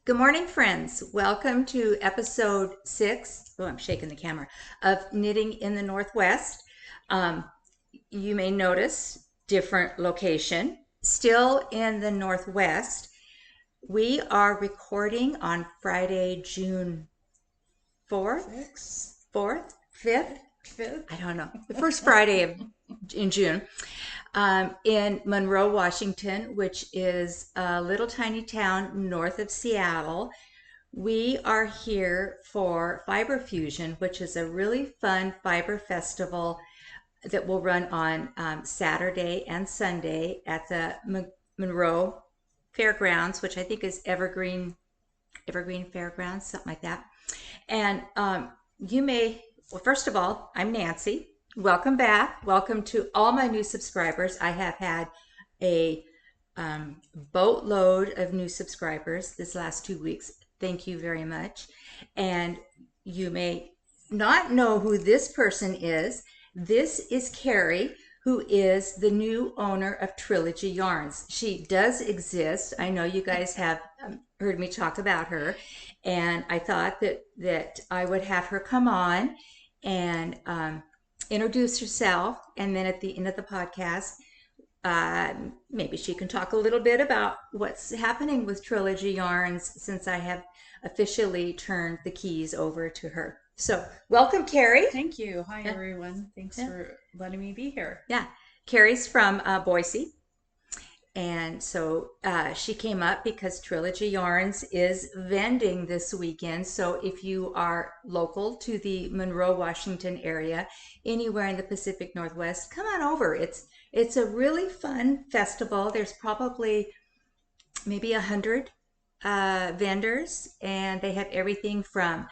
Good morning, friends. Welcome to episode 6. Oh, I'm shaking the camera of Knitting in the Northwest. Um, you may notice different location. Still in the Northwest. We are recording on Friday, June 4th, 4th, 5th. I don't know. The first Friday in June. In Monroe, Washington, which is a little tiny town north of Seattle. We are here for Fiber Fusion, which is a really fun fiber festival that will run on Saturday and Sunday at the Monroe Fairgrounds, which I think is Evergreen Fairgrounds, something like that. And well, first of all, I'm Nancy. Welcome back. Welcome to all my new subscribers. I have had a boatload of new subscribers this last 2 weeks. Thank you very much. And you may not know who this person is. This is Carrie, who is the new owner of Trilogy Yarns. She does exist. I know you guys have heard me talk about her, and I thought that I would have her come on and introduce herself, and then at the end of the podcast, maybe she can talk a little bit about what's happening with Trilogy Yarns since I have officially turned the keys over to her. So welcome, Carrie. Thank you. Hi, everyone. Thanks for letting me be here. Yeah. Carrie's from Boise. And so she came up because Trilogy Yarns is vending this weekend. So if you are local to the Monroe, Washington area, anywhere in the Pacific Northwest, come on over. It's a really fun festival. There's probably maybe 100 vendors, and they have everything from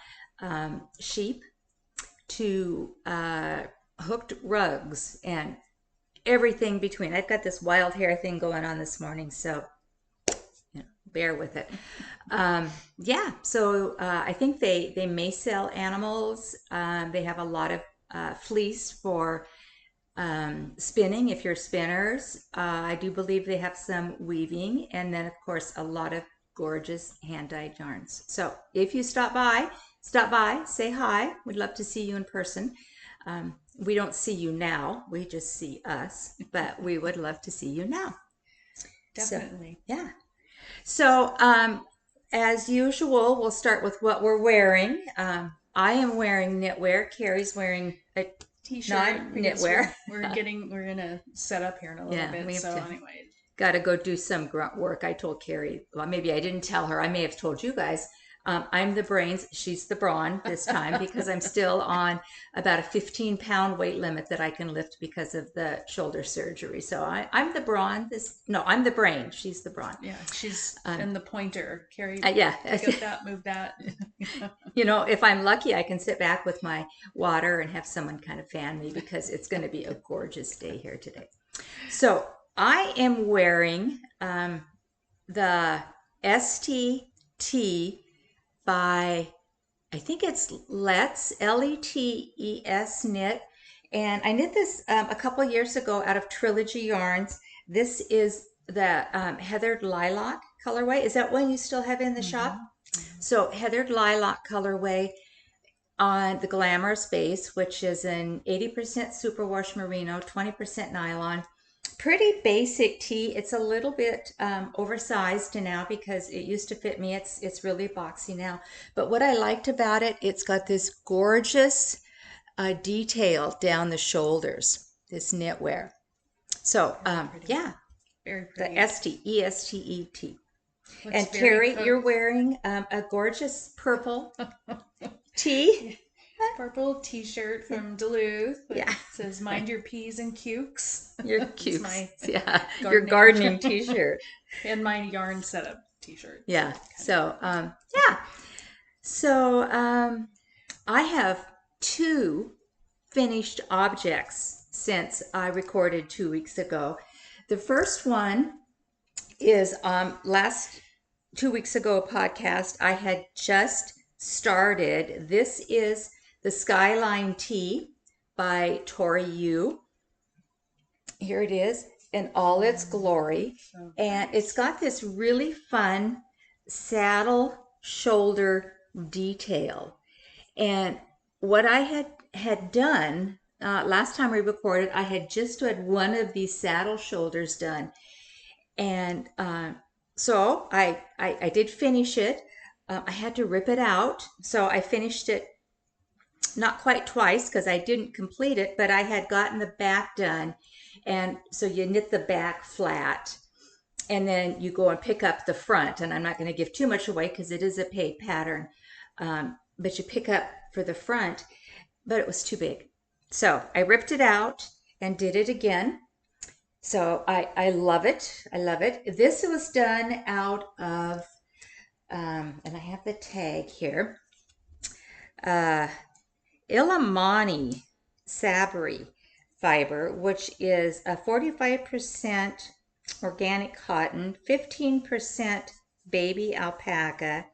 sheep to hooked rugs and everything between. I've got this wild hair thing going on this morning, so bear with it. So I think they may sell animals. They have a lot of fleece for spinning if you're spinners. I do believe they have some weaving, and then of course a lot of gorgeous hand-dyed yarns. So if you stop by, say hi. We'd love to see you in person. We don't see you now, we just see us, but we would love to see you now. Definitely. So, yeah. So as usual, we'll start with what we're wearing. I am wearing knitwear. Carrie's wearing a T-shirt. Knitwear. We're gonna set up here in a little bit. So anyway, got to go do some grunt work. I told Carrie, well, maybe I didn't tell her. I may have told you guys. I'm the brains, she's the brawn this time because I'm still on about a 15-pound weight limit that I can lift because of the shoulder surgery. So I'm the brawn. I'm the brain. She's the brawn. Yeah, she's and the pointer. Carrie, yeah. Pick up that, move that. If I'm lucky, I can sit back with my water and have someone kind of fan me because it's going to be a gorgeous day here today. So I am wearing the STT by, I think it's Let's, L-E-T-E-S knit. And I knit this a couple years ago out of Trilogy Yarns. This is the Heathered Lilac colorway. Is that one you still have in the shop? So Heathered Lilac colorway on the Glamorous base, which is an 80% superwash merino, 20% nylon. Pretty basic tee. It's a little bit oversized now because it used to fit me. It's really boxy now. But what I liked about it, it's got this gorgeous detail down the shoulders, this knitwear. So yeah, very pretty. The ESTET. And Carrie, you're wearing a gorgeous purple tee. Purple T-shirt from Duluth. Yeah. It says "Mind your P's and Cukes." Your cukes. Your gardening T-shirt. And my yarn setup T-shirt. Yeah. So I have 2 finished objects since I recorded 2 weeks ago. The first one is last 2 weeks ago podcast I had just started. This is the Skyline Tee by Tori Yu. Here it is in all its glory. And it's got this really fun saddle shoulder detail. And what I had done last time we recorded, I had just had one of these saddle shoulders done, and so I did finish it. I had to rip it out, so I finished it not quite twice because I didn't complete it, but I had gotten the back done, and so you knit the back flat, and then you go and pick up the front. And I'm not going to give too much away because it is a paid pattern, but you pick up for the front, but it was too big. So I ripped it out and did it again. So I love it. I love it. This was done out of, and I have the tag here, Illimani Sabri fiber, which is a 45% organic cotton, 15% baby alpaca,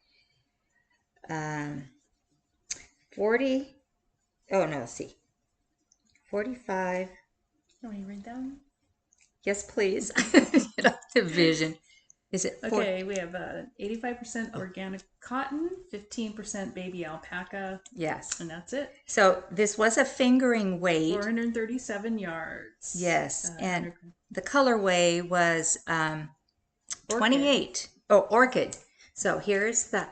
40, oh no, let's see, 45. Can we read that? Yes, please. The vision. Is it? Okay, we have 85% organic cotton, 15% baby alpaca. Yes. And that's it. So this was a fingering weight. 437 yards. Yes. And the colorway was 28. Oh, orchid. So here's the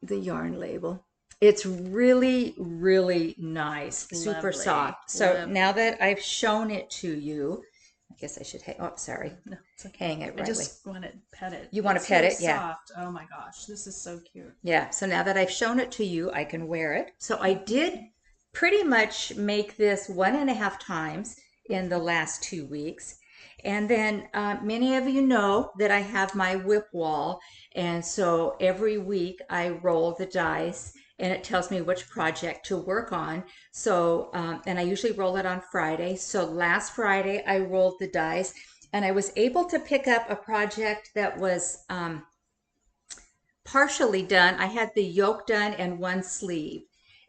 yarn label. It's really, really nice. Lovely. Super soft. So lovely. Now that I've shown it to you, I guess I should sorry. No, it's okay. Hang it rightly. I just want to pet it. You want to pet it? Yeah. Soft. Oh my gosh, this is so cute. Yeah. So now that I've shown it to you, I can wear it. So I did pretty much make this 1.5 times in the last 2 weeks. And then many of you know that I have my whip wall. And so every week I roll the dice and it tells me which project to work on. So, and I usually roll it on Friday. So last Friday I rolled the dice and I was able to pick up a project that was partially done. I had the yoke done and one sleeve.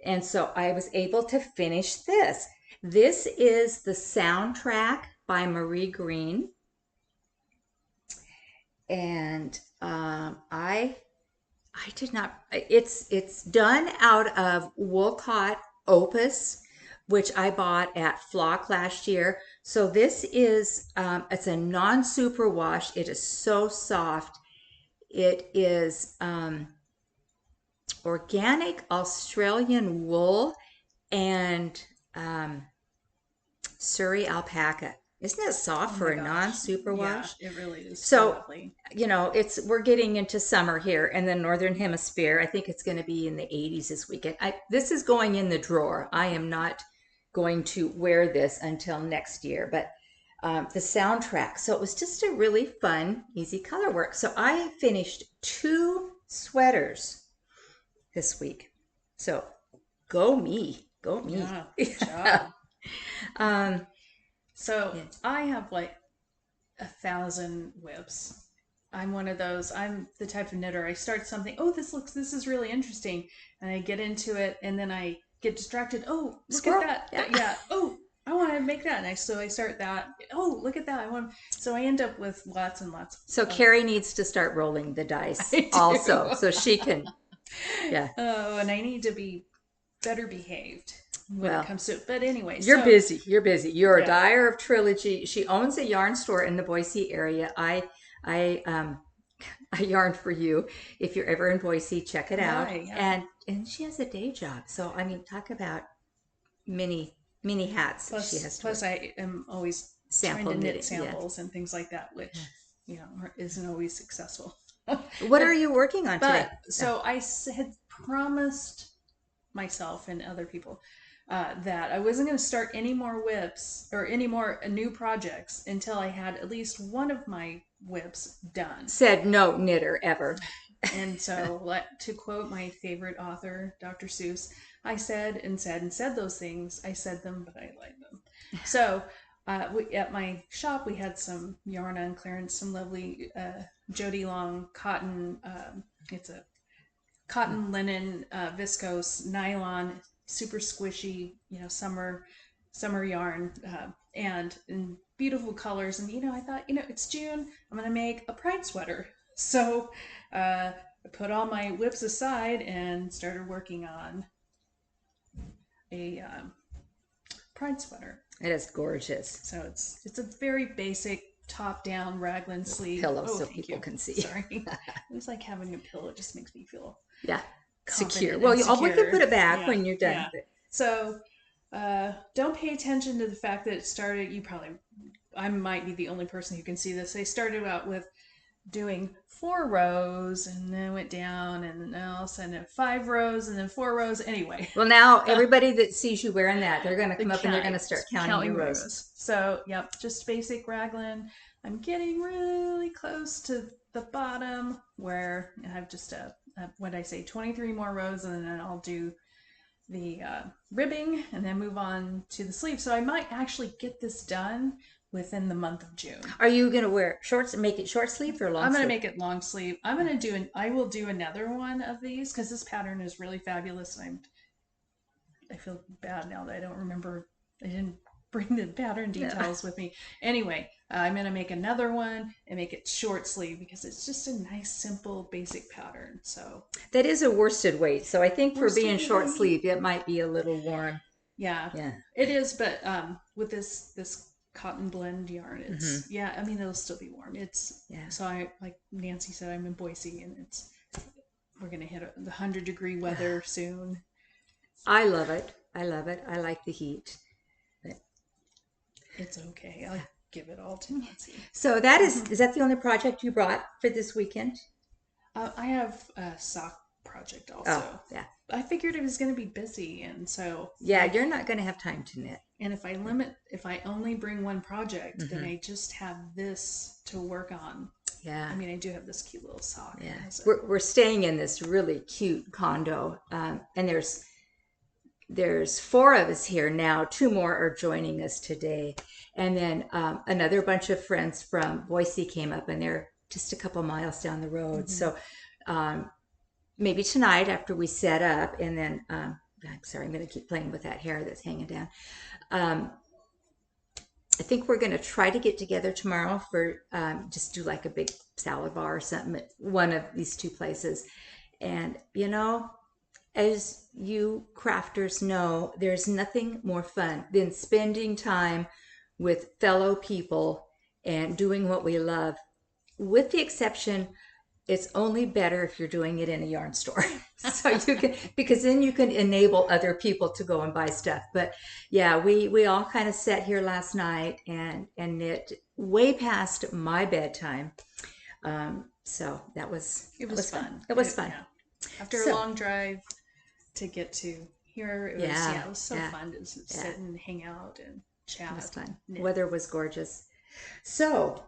And so I was able to finish this. This is the soundtrack by Marie Green. And I did not, it's done out of Woolcott Opus, which I bought at Flock last year. So this is, it's a non-superwash. It is so soft. It is organic Australian wool and Surrey alpaca. Isn't it soft for a non-superwash? Yeah, it really is. So, lovely. We're getting into summer here in the Northern Hemisphere. I think it's going to be in the 80s this weekend. This is going in the drawer. I am not going to wear this until next year, but the soundtrack. So it was just a really fun, easy color work. So I finished 2 sweaters this week. So go me. Yeah, good job. So I have like 1,000 whips. I'm one of those. I'm the type of knitter. I start something. Oh, this is really interesting, and I get into it, and then I get distracted. Oh, look Squirrel. at that. Yeah. Oh, I want to make that, and so I start that. Oh, look at that. So I end up with lots and lots. So Carrie needs to start rolling the dice also, so she can. Yeah. Oh, and I need to be better behaved when it comes to it. But anyway, you're busy. You're a dyer of Trilogy. She owns a yarn store in the Boise area. I yarn for you. If you're ever in Boise, check it out. Yeah. And she has a day job. So I mean, talk about many hats she has to plus wear. I am always trying to knit samples and things like that, which isn't always successful. What are you working on today? So I had promised myself and other people that I wasn't going to start any more whips or any more new projects until I had at least one of my whips done. Said no knitter ever. And so, to quote my favorite author, Dr. Seuss, I said those things. I said them, but I liked them. So at my shop, we had some yarn on clearance, some lovely Jody Long cotton. It's a cotton linen viscose nylon, super squishy, summer yarn, and in beautiful colors. And I thought, it's June, I'm gonna make a pride sweater. So I put all my whips aside and started working on a pride sweater. It is gorgeous. So it's a very basic top-down raglan sleeve. Pillow Oh, so thank people you. can see. Sorry, it was like having a pillow. It just makes me feel Yeah, secure. confident Well, and we can put secure. it back Yeah, when you're done. yeah. So don't pay attention to the fact that it started. I might be the only person who can see this. They started out with doing 4 rows and then went down and then all of a sudden 5 rows and then 4 rows. Anyway, Well, now everybody that sees you wearing that, they're going to come up and they're going to start counting your my rows. So, yep, just basic raglan. I'm getting really close to the bottom where I have just what I say, 23 more rows, and then I'll do the ribbing and then move on to the sleeve. So I might actually get this done within the month of June. Are you going to wear shorts and make it short sleeve or long I'm going to sleeve? make it long sleeve. I will do another one of these because this pattern is really fabulous. And I feel bad now that I don't remember. I didn't bring the pattern details with me. Anyway, I'm going to make another one and make it short sleeve because it's just a nice, simple, basic pattern. So that is a worsted weight. So I think for worsted being short weight. sleeve, it might be a little warm. Yeah, Yeah, it is. But with this cotton blend yarn, it's yeah. I mean, it'll still be warm. It's yeah. So I like Nancy said, I'm in Boise, and we're gonna hit the 100-degree weather soon. I love it. I love it. I like the heat. But It's okay. I'll give it all to Nancy. so that is that the only project you brought for this weekend? I have a sock project also. Oh, yeah. I figured it was going to be busy, and so Yeah, you're not going to have time to knit. and if I only bring one project, then I just have this to work on. Yeah. I mean, I do have this cute little sock. Yeah. We're staying in this really cute condo, and there's 4 of us here now. 2 more are joining us today, and then another bunch of friends from Boise came up, and they're just a couple miles down the road. So maybe tonight after we set up, and then I'm sorry, I'm going to keep playing with that hair that's hanging down. I think we're going to try to get together tomorrow for just do like a big salad bar or something at one of these 2 places. And as you crafters know, there's nothing more fun than spending time with fellow people and doing what we love, with the exception it's only better if you're doing it in a yarn store. So you can, because then you can enable other people to go and buy stuff. But yeah, we all kind of sat here last night and knit way past my bedtime. So that was fun. It was fun. Yeah. After a long drive to get to here, it was so fun to sit and hang out and chat. It was fun. Weather was gorgeous. So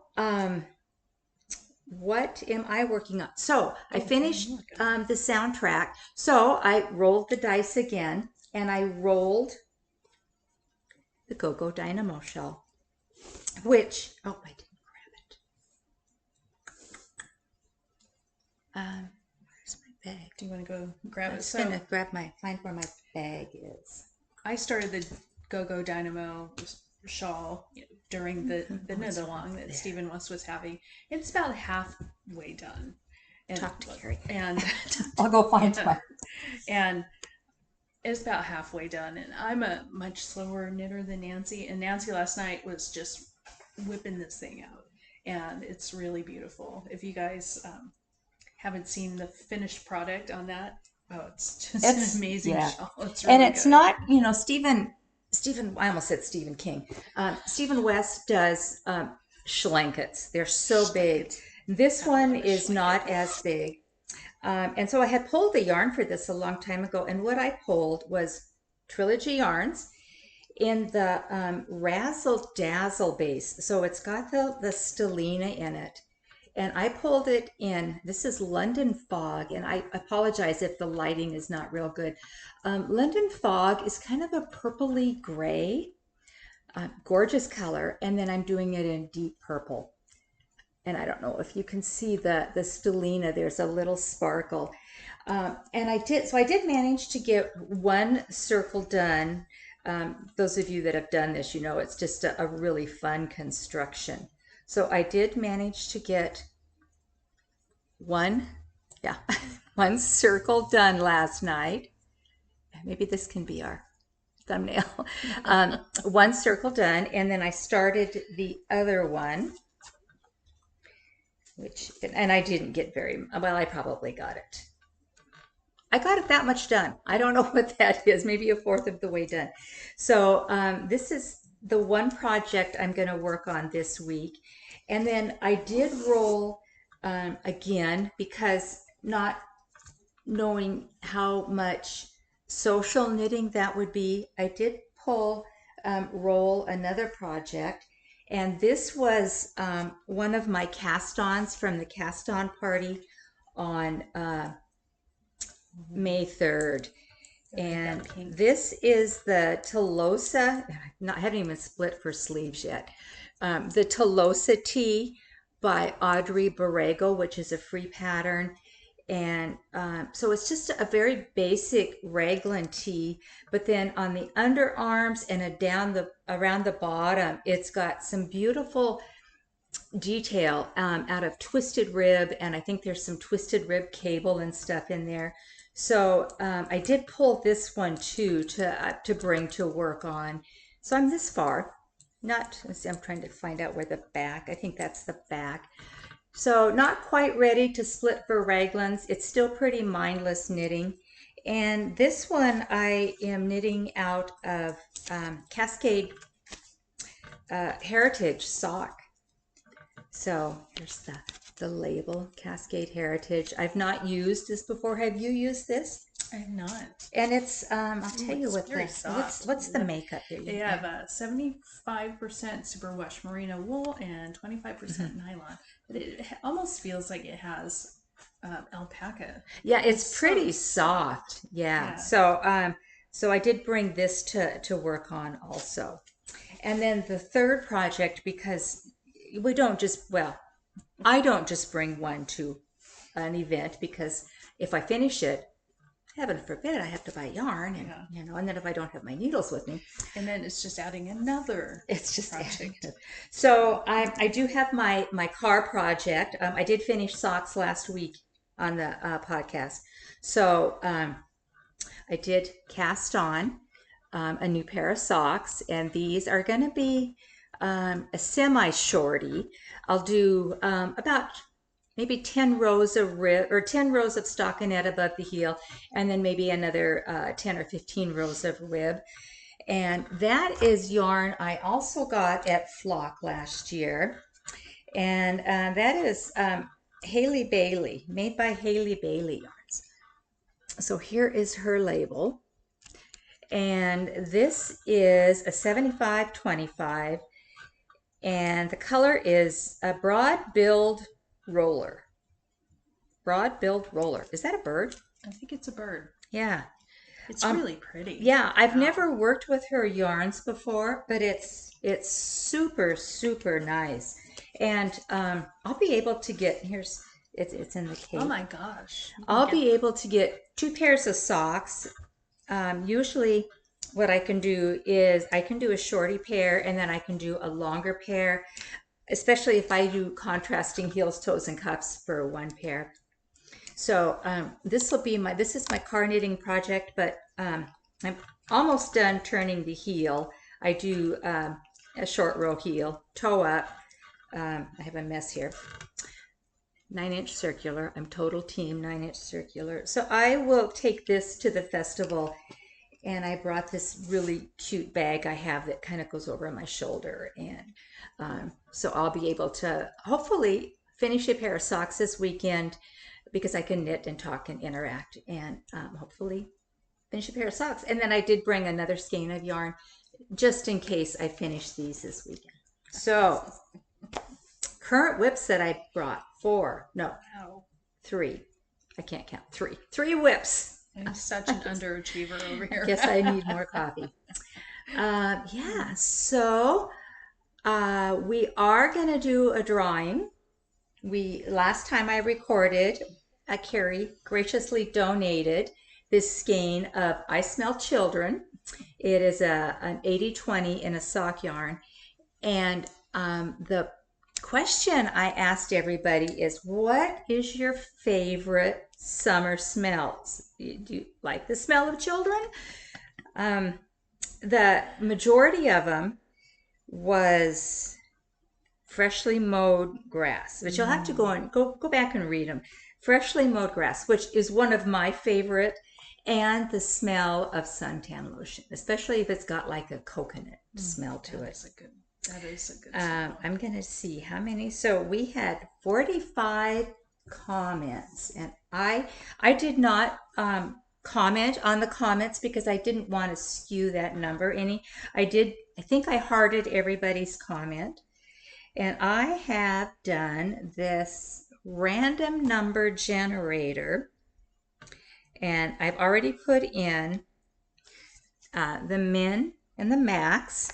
what am I working on? So I finished the soundtrack. So I rolled the dice again, and I rolled the Go-Go Dynamo shell, which, oh, I didn't grab it. Where's my bag? Do you want to go grab it? I'm just going to find where my bag is. I started the Go-Go Dynamo shawl during the knit-along that Stephen was having. It's about halfway done. And, Talk to Carrie. And I'll go find one. And it's about halfway done. And I'm a much slower knitter than Nancy. And Nancy last night was just whipping this thing out. And it's really beautiful. If you guys haven't seen the finished product on that, it's just an amazing shawl. It's really and it's good. Not, Stephen, I almost said Stephen King. Stephen West does schlankets. They're so big. This one is not as big. And so I had pulled the yarn for this a long time ago. And what I pulled was Trilogy Yarns in the Razzle Dazzle base. So it's got the stellina in it. And I pulled it in, this is London Fog, and I apologize if the lighting is not real good. London Fog is kind of a purpley gray, gorgeous color, and then I'm doing it in deep purple. And I don't know if you can see the stellina, there's a little sparkle. And I did manage to get one circle done. Those of you that have done this, it's just a really fun construction. So I did manage to get one Yeah, one circle done last night. Maybe this can be our thumbnail. One circle done, and then I started the other one, and I didn't get very well. I probably got it. I got it that much done. I don't know what that is. Maybe a fourth of the way done. So this is the one project I'm going to work on this week, and then I did roll again because not knowing how much social knitting that would be, I did roll another project. And this was one of my cast-ons from the cast-on party on May 3rd. And this is the Tolosa, I haven't even split for sleeves yet. The Tolosa Tee by Audrey Borrego, which is a free pattern. And so it's just a very basic raglan tee, but then on the underarms and around the bottom, it's got some beautiful detail out of twisted rib, and I think there's some twisted rib cable and stuff in there. So I did pull this one too to bring to work on. So I'm this far. Let's see, I'm trying to find out where the back, I think that's the back. So not quite ready to split for raglans. It's still pretty mindless knitting. And this one I am knitting out of Cascade Heritage sock. So here's the label, Cascade Heritage. I've not used this before. Have you used this? I have not. And it's, I'll tell you what what's the makeup here? They have 75% superwash merino wool and 25% nylon. But it almost feels like it has alpaca. Yeah, it's pretty soft. Yeah. So I did bring this to work on also. And then the third project, because I don't just bring one to an event, because if I finish it, heaven forbid, I have to buy yarn, and and then if I don't have my needles with me, and then it's just adding another. It's just project. So I do have my car project. I did finish socks last week on the podcast. So I did cast on a new pair of socks, and these are going to be a semi shorty. I'll do about maybe 10 rows of 10 rows of stockinette above the heel, and then maybe another 10 or 15 rows of rib. And that is yarn I also got at Flock last year. And that is Haley Bailey, made by Haley Bailey Yarns. So here is her label. And this is a 75-25. And the color is a broad billed roller. Broad billed roller. Is that a bird? I think it's a bird. Yeah. It's really pretty. Yeah, I've never worked with her yarns before, but it's super, super nice. And I'll be able to get, it's in the case. Oh my gosh. I'll be able to get 2 pairs of socks. Usually what I can do is I can do a shorty pair, and then I can do a longer pair, especially if I do contrasting heels, toes, and cuffs for one pair. So this is my car knitting project, but I'm almost done turning the heel. I do a short row heel, toe up. I have a mess here. 9-inch circular. I'm total team 9-inch circular. So I will take this to the festival, and I brought this really cute bag I have that kind of goes over my shoulder, and so I'll be able to hopefully finish a pair of socks this weekend, because I can knit and talk and interact, and hopefully finish a pair of socks. And then I did bring another skein of yarn just in case I finish these this weekend. So current whips that I brought, 3. I can't count. 3 whips. I'm such an underachiever over here. I guess I need more coffee. So we are going to do a drawing. Last time I recorded, Carrie graciously donated this skein of I Smell Children. It is an 80-20 in a sock yarn, and the question I asked everybody is, what is your favorite summer smells? Do you like the smell of children? Um, the majority of them was freshly mowed grass, but you'll have to go back and read them. Freshly mowed grass, which is one of my favorite, and the smell of suntan lotion, especially if it's got like a coconut smell to it. That is a good smell. I'm gonna see how many. So we had 45 comments, and I did not comment on the comments because I didn't want to skew that number any. I think I hearted everybody's comment. And I have done this random number generator, and I've already put in the min and the max.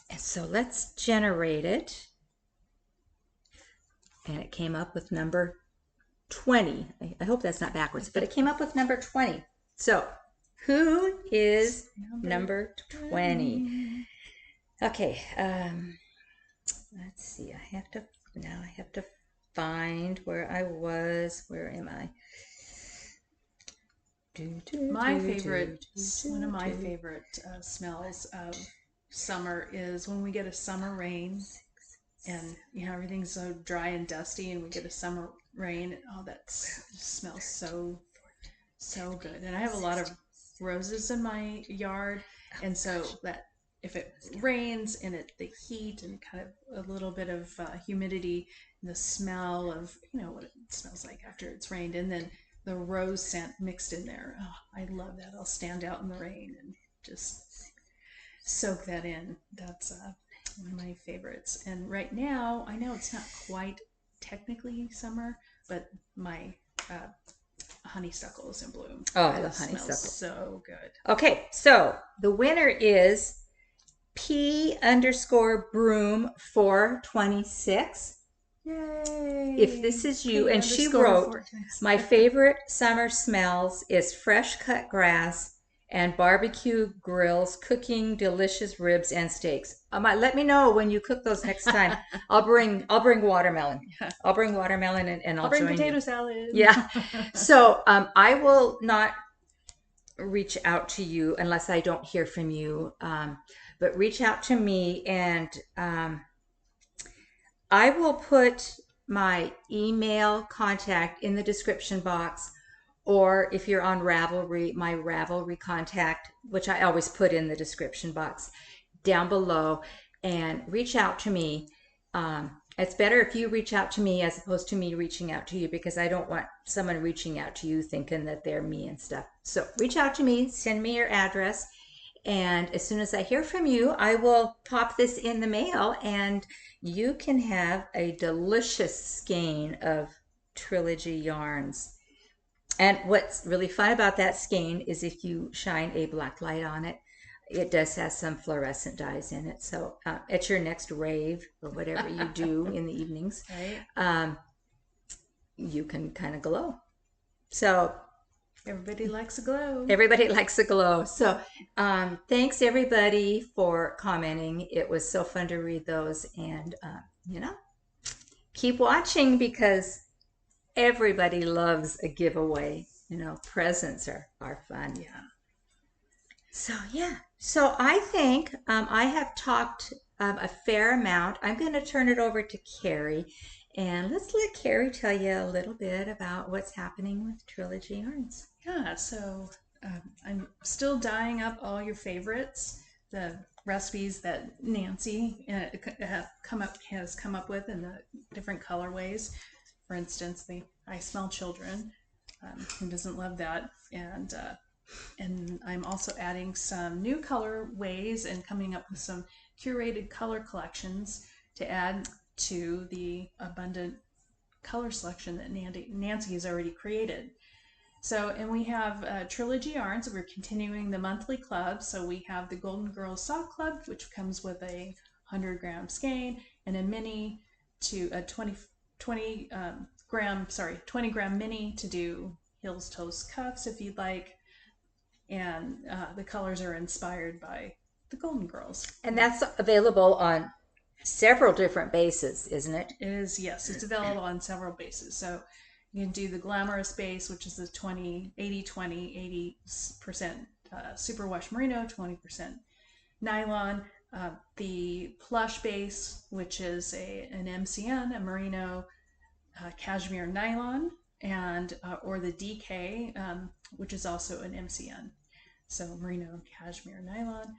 And so let's generate it. And it came up with number 20. I hope that's not backwards, but it came up with number 20. So who is number 20? Okay, let's see. I have to find where I was. Where am I? One of my favorite smells of summer is when we get a summer rain, and everything's so dry and dusty, and we get a summer rain. Oh, that smells so good. And I have a lot of roses in my yard, and so that if it rains and the heat and kind of a little bit of humidity, the smell of what it smells like after it's rained, and then the rose scent mixed in there. Oh, I love that. I'll stand out in the rain and just soak that in. That's one of my favorites. And right now, I know it's not quite technically summer, but my honeysuckle is in bloom. Oh, I love honeysuckle. Smells so good. Okay, so the winner is P_broom 426. Yay! If this is you, and she wrote, my favorite summer smells is fresh cut grass and barbecue grills cooking delicious ribs and steaks. Let me know when you cook those next time. I'll bring watermelon. I'll bring watermelon and I'll bring join potato you. salad. Yeah. So I will not reach out to you unless I don't hear from you. But reach out to me, and I will put my email contact in the description box, or if you're on Ravelry, my Ravelry contact, which I always put in the description box down below, and reach out to me. It's better if you reach out to me as opposed to me reaching out to you, because I don't want someone reaching out to you thinking that they're me and stuff. So reach out to me, send me your address, and as soon as I hear from you, I will pop this in the mail, and you can have a delicious skein of Trilogy Yarns. And what's really fun about that skein is if you shine a black light on it, it does have some fluorescent dyes in it. So at your next rave or whatever you do in the evenings, right. You can kind of glow. So everybody likes a glow. Everybody likes a glow. So thanks everybody for commenting. It was so fun to read those, and keep watching, because everybody loves a giveaway. Presents are fun. Yeah. So I think I have talked a fair amount. I'm going to turn it over to Carrie, and let's let Carrie tell you a little bit about what's happening with Trilogy Yarns. Yeah, so I'm still dyeing up all your favorites, the recipes that Nancy has come up with in the different colorways. For instance, the I Smell Children. Who doesn't love that? And I'm also adding some new colorways and coming up with some curated color collections to add to the abundant color selection that Nancy has already created. So, and we have Trilogy Yarns. We're continuing the monthly club. So we have the Golden Girls Sock Club, which comes with a 100-gram skein and a mini to a 20-gram mini to do heels, toes, cuffs if you'd like. And the colors are inspired by the Golden Girls. And that's available on several different bases, isn't it? It is, yes, it's available on several bases. So you can do the glamorous base, which is the 80% superwash merino, 20% nylon. The plush base, which is an MCN, a merino cashmere nylon, and or the DK, which is also an MCN. So merino cashmere nylon.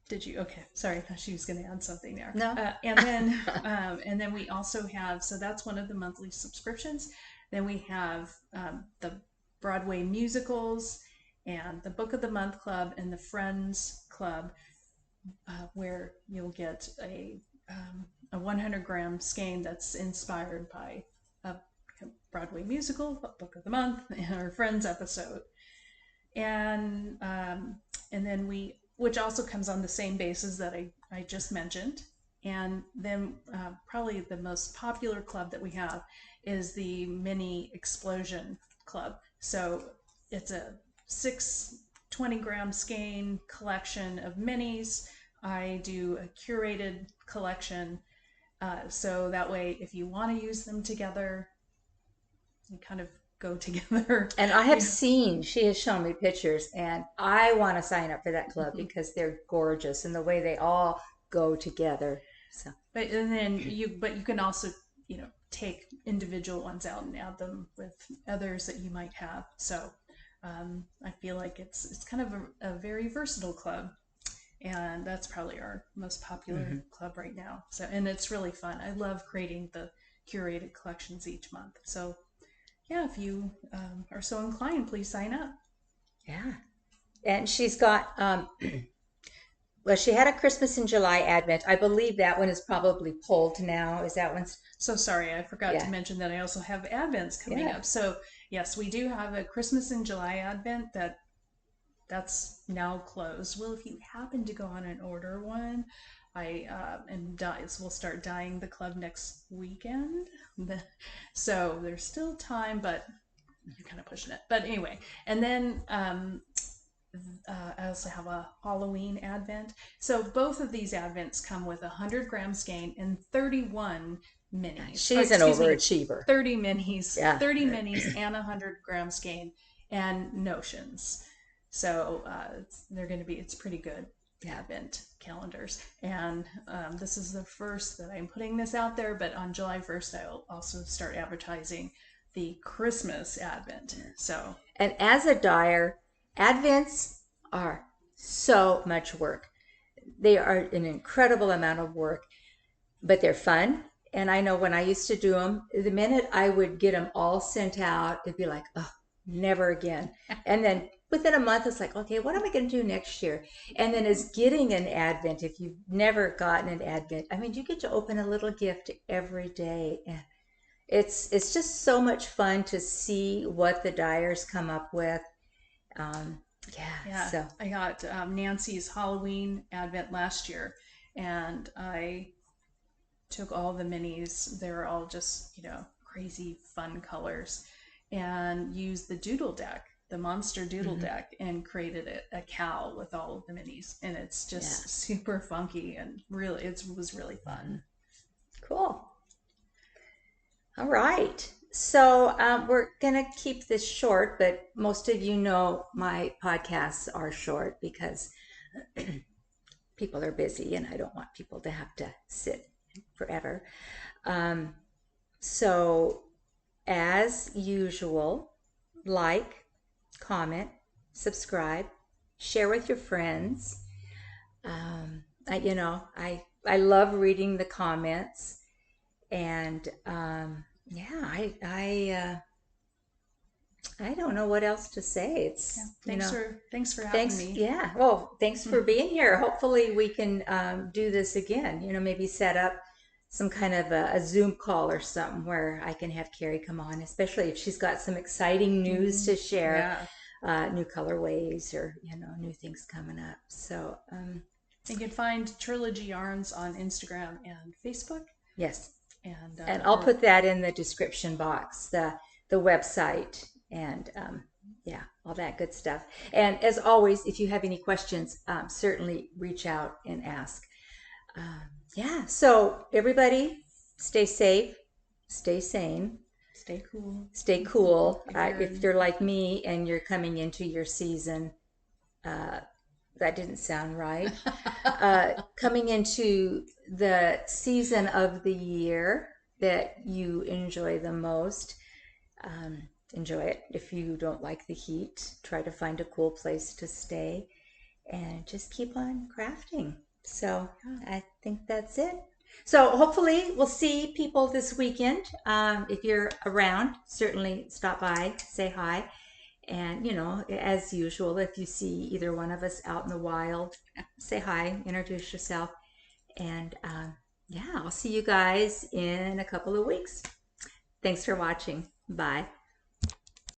Did you? Okay, sorry. I thought she was going to add something there. No. And then we also have, so that's one of the monthly subscriptions. Then we have the Broadway musicals and the Book of the Month Club and the Friends Club, where you'll get a 100-gram skein that's inspired by a Broadway musical, Book of the Month, and our Friends episode. And then which also comes on the same basis that I just mentioned. And then probably the most popular club that we have is the Mini Explosion Club. So it's a 20-gram skein collection of minis. I do a curated collection. So that way, if you want to use them together, you kind of go together. And I have seen, she has shown me pictures, and I want to sign up for that club because they're gorgeous and the way they all go together. So, but you can also, take individual ones out and add them with others that you might have. So I feel like it's kind of a very versatile club, and that's probably our most popular club right now. So, and it's really fun. I love creating the curated collections each month. So yeah, if you are so inclined, please sign up. yeah. And she's got, well, she had a Christmas in July Advent. I believe that one is probably pulled now. Is that one's? So sorry, I forgot to mention that I also have Advents coming up. So yes, we do have a Christmas in July Advent that's now closed. Well, if you happen to go on and order one, we'll start dyeing the club next weekend. So there's still time, but you're kind of pushing it. But anyway, and then I also have a Halloween Advent. So both of these Advents come with 100-gram skein and 31 minis. She's an overachiever. 30 minis, 30 minis and 100-gram skein and notions. So they're going to be, it's pretty good Advent calendars. And this is the first that I'm putting this out there, but on July 1st, I'll also start advertising the Christmas Advent. So, and as a dyer, Advents are so much work. They are an incredible amount of work, but they're fun. And I know when I used to do them, the minute I would get them all sent out, it'd be like, oh, never again. And then within a month, it's like, okay, what am I going to do next year? And then as getting an Advent, if you've never gotten an Advent, I mean, you get to open a little gift every day. And it's just so much fun to see what the dyers come up with. So I got Nancy's Halloween Advent last year, and I took all the minis. They were all just, crazy fun colors, and used the doodle deck, the monster doodle deck, and created a cow with all of the minis. And it's just super funky, and really, it was really fun. Cool. All right. So we're going to keep this short, but most of you know my podcasts are short because people are busy and I don't want people to have to sit forever. So as usual, like, comment, subscribe, share with your friends. I love reading the comments, and I don't know what else to say. It's thanks for having me. Yeah. Well, thanks for being here. Hopefully we can do this again. Maybe set up some kind of a Zoom call or something where I can have Carrie come on, especially if she's got some exciting news to share, new colorways or new things coming up. So you can find Trilogy Yarns on Instagram and Facebook. Yes. And I'll put that in the description box, the website, and all that good stuff. And as always, if you have any questions, certainly reach out and ask. yeah, so everybody stay safe, stay sane, Stay cool. stay cool. If you're If in, you're like me and you're coming into your season, uh, that didn't sound right. Coming into the season of the year that you enjoy the most, enjoy it. If you don't like the heat, try to find a cool place to stay and just keep on crafting. So I think that's it. So hopefully we'll see people this weekend. If you're around, certainly stop by, say hi. And, as usual, if you see either one of us out in the wild, say hi, introduce yourself. And yeah, I'll see you guys in a couple of weeks. Thanks for watching. Bye.